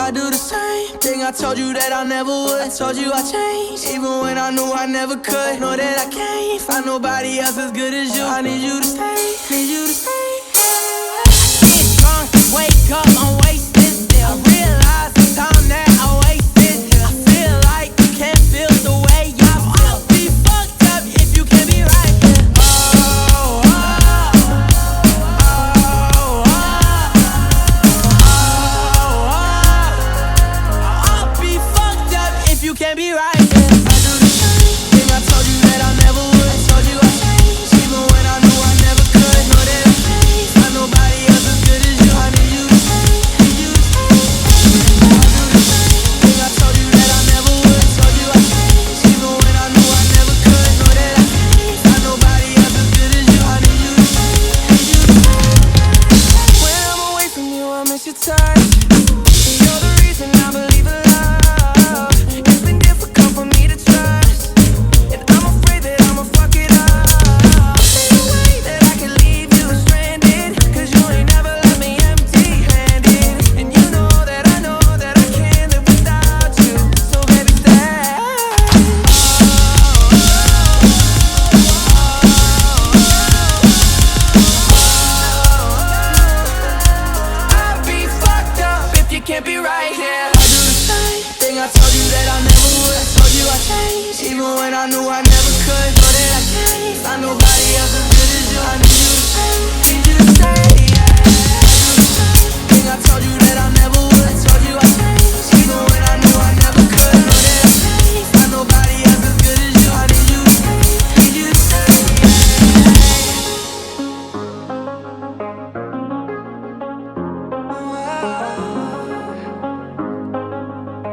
I do the same thing I told you that I never would. I told you I changed, even when I knew I never could. Know that I can't find nobody else as good as you. I need you to stay, need you to stay. Get drunk, wake up, I'm wasted still. I realize the time that I wasted. I feel like you can't feel the way I feel. I'll be fucked up if you can't be right here. You can't be right, yeah. I do the same thing I told you that I never would. I told you I changed, even when I knew I never could. Know that I can't find nobody else as good as you. I need you to stay, need you to stay. I do the same thing I told you that I never would. I told you I changed, even when I knew I never could. Know that I can't find nobody else as good as you. I need you to stay, need you to stay. When I'm away from you, I miss your touch. You're the reason I believe in love. Can't be right here. I do the same thing I told you that I never would. I told you I changed, even when I knew I never could. Know that I can't find nobody else as good as you. I need you to stay, need you to stay, yeah. I do the same thing I told you that I never would. I told you I changed, even when I knew I never could. Know that I can't find nobody else as good as you. I need you to stay, need you to stay, yeah.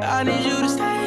I need you to stay.